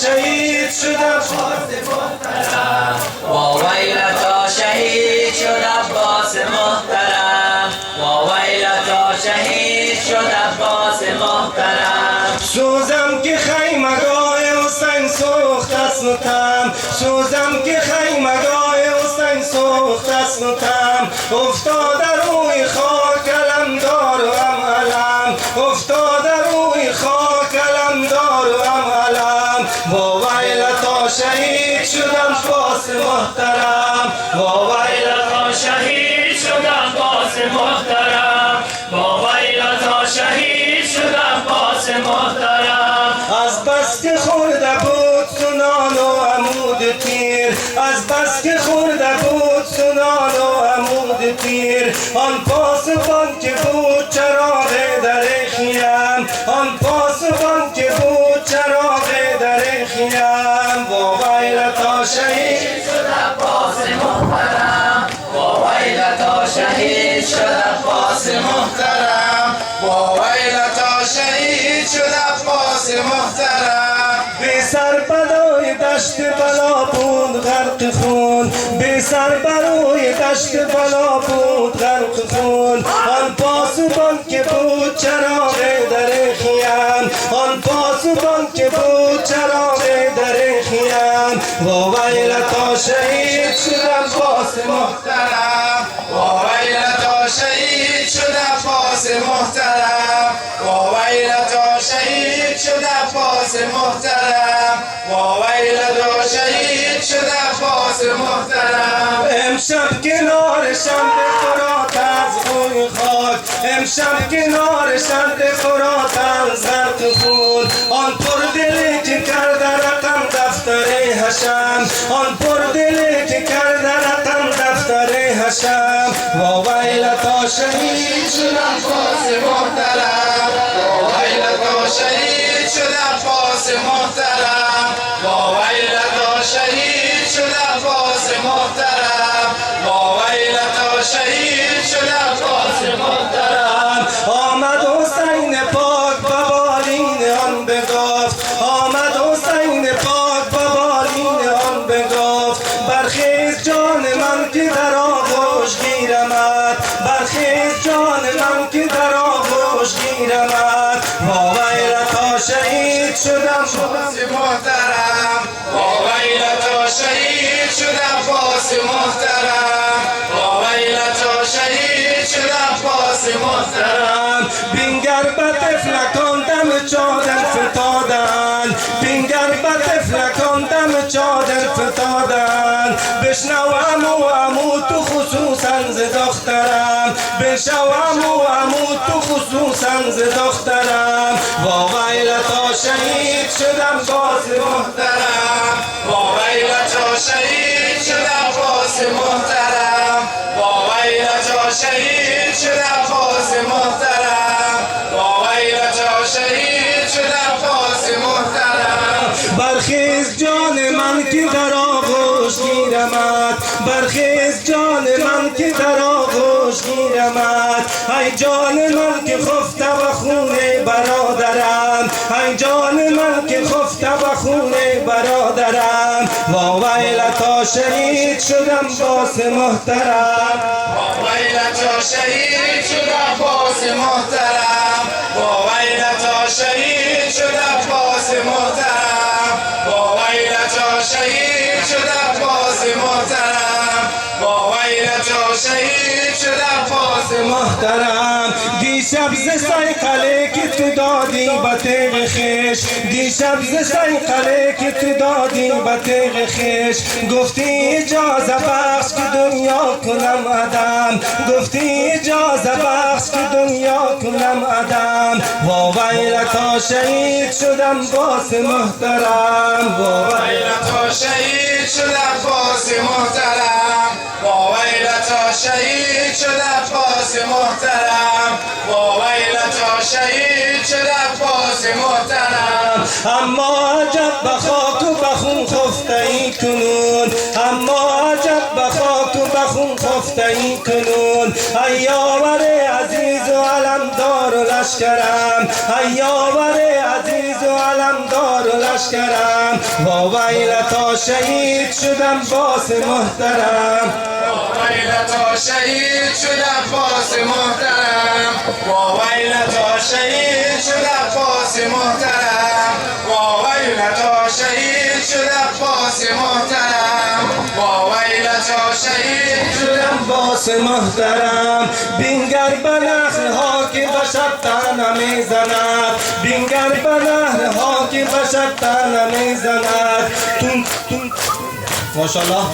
شهید شد عباس محترم وا ویلتا شهید شد عباس محترم وا ویلتا شهید شد عباس محترم سوزم که خیمگاه حسین سوخت است نتم سوزم که خیمگاه حسین سوخت است نتم افتاد روی خاک علمدار و هم علم افتاد روی خاک علمدار و هم علم وا ویلتا شهید شد عباس محترم وا ویلتا شهید شد عباس محترم وا ویلتا شهید شد عباس محترم از بس که خورده بود سنان و عمود تیر از بس که خورده بود سنان و عمود تیر آن پاسبان که بود چراغ در خیم آن پاسبان که بود چراغ در خیم وا ویلتا شهید شد عباس محترم وا ویلتا شهید شد عباس محترم وا ویلتا شهید شد عباس محترم بی سر بلای دشت بلا بود غرق خون بی سر بلای دشت بلا بود غرق خون آن پاسبان که بود چراغ در خیم آن پاسبان که بود چراغ در خیم وا ویلتا شهید شد عباس محترم وا ویلتا شهید شد عباس محترم وا ویلتا شهید شد عباس محترم وا ویلتا شهید شد عباس محترم امشب کنار شمع فرات از روی خاک امشب کنار شمع فرات از غرق خون آن پردلی که کرده رقم دفتر حشم آن پردلی که کرده رقم دفتر حشم وا ویلتا شهید شد عباس محترم وا ویلتا شهید شد عباس محترم وا ویلتا شهید شد عباس محترم وا ویلتا شهید شد عباس محترم آمد حسین پاک به بالین آن بگفت آمد حسین پاک به بالین آن بگفت برخیز جان من که در آغوش گیرمت برخیز جان من که در آغوش گیرمت وا ویلتا شهید شد عباس محترم وا ویلتا شهید شد عباس محترم وا ویلتا شهید شد عباس محترم بینگر به طفلکان دم چادر فتادن بینگر به طفلکان دم چادر فتادن بشنو عمو تو خصوصا ز دخترم بشنو عمو تو خصوصا ز دخترم وا ویلتا شهید شد عباس محترم وا ویلتا شهید شد عباس محترم وا ویلتا شهید شد عباس محترم وا ویلتا شهید شد عباس محترم برخیز جان من که در آغوش گیرمت برخیز جان من که در آغوش گیرمت ای جان من که خفته به خون برادرم ای جان من که خفته به خون برادرم وا ویلتا شهید شد عباس محترم وا ویلتا شهید شد عباس محترم وا ویلتا شهید شد عباس محترم وا ویلتا شهید شد عباس محترم وا ویلتا شهید شد عباس محترم دیشب ز صیقله که تو دادی به تیغ خویش دیشب ز صیقله که تو دادی به تیغ خویش گفتی اجازه بخش که دنیا کنم عدم گفتی اجازه بخش که دنیا کنم عدم وا ویلتا شهید شد عباس محترم وا ویلتا شهید شد عباس محترم وا ویلتا شهید شد عباس محترم وا ویلتا شهید شد عباس محترم اما عجب به خاک و به خون خفته ای کنون اما عجب به خاک و به خون خفته ای کنون ای یاور عزیز و علمدار و لشکرم ای یاور عزیز و علمدار و لشکرم لشکرم وا ویلتا شهید شدم باس محترم وا ویلتا شهید شد عباس محترم وا ویلتا شهید شد عباس محترم وا ویلتا شهید شد عباس محترم وا ویلتا شهید شدم باس محترم بینگر به نهرها که به شب طعنه میزند بینگر به نهرها که به شب طعنه میزند تون تون ماشاءالله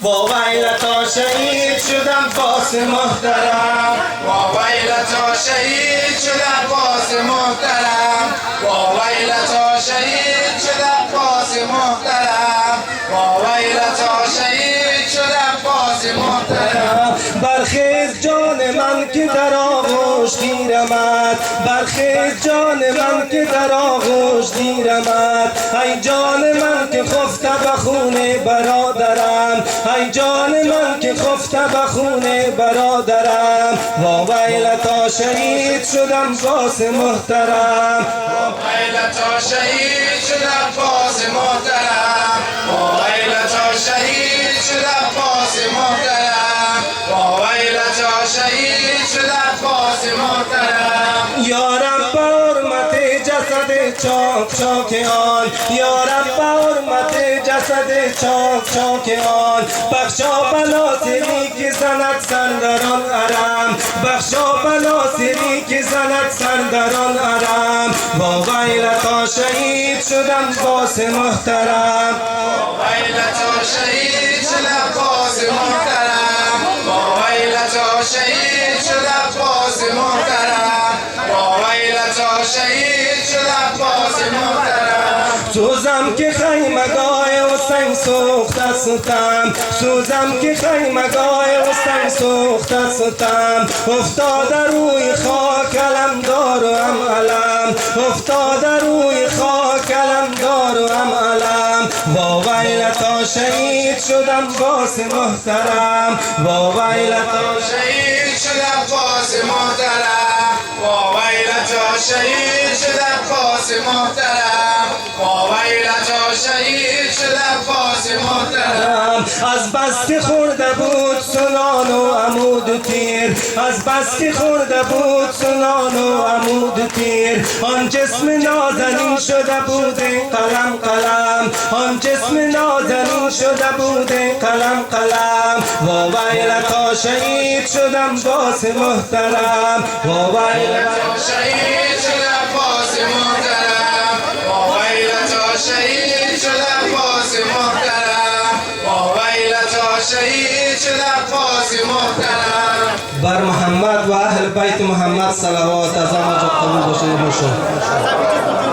وا ویلتا شهید شدم باس محترم وا ویلتا شهید شد عباس محترم وا ویلتا شهید شد عباس محترم وا ویلتا شهید شد عباس محترم برخیز جان من که در آغوش گیر آمد برخیز جان من که در آغوش گیر آمد ای جان من که خفته به خون برادرم ای جان من که خفته به خون برادرم وا ویلتا شهید شدم باس محترم وا ویلتا شهید شد عباس محترم وا ویلتا شهید شد عباس محترم وا ویلتا شهید شد عباس محترم یارب به حرمت جسد چاک چاک آن یارب به حرمت جسد چاک چاک آن بخشا بناصری که زند سردران حرم بخشا بناصری که زند سردران حرم وا ویلتا شهید شدم باس محترم وا ویلتا شهید شد عباس محترم وا ویلتا شهید شد عباس محترم وا ویلتا شهید شد عباس محترم سوزم که خیمگاه حسین سوخته ستم سوزم که خیمگاه حسین سوخته ستم افتاده روی خاک علمدار و هم علم افتاده روی خاک علمدار و هم علم وا ویلتا شهید شدم باس محترم وا ویلتا شهید شد عباس محترم وا ویلتا شهید شد عباس محترم وا ویلتا شهید شد عباس محترم از بس که خورده بود سنان و عمود و تیر از بس که خورده بود سنان و عمود و تیر آن جسم نازنین شده بود قلم قلم آن جسم نازنین شده بود قلم قلم وا ویلتا شهید شدم باس محترم وا ویلتا شهید شد عباس محترم وا ویلتا شهید شد عباس محترم وا ویلتا شهید شد عباس محترم بر محمد و اهل بیت محمد صلوات از آنجا قبول باشه.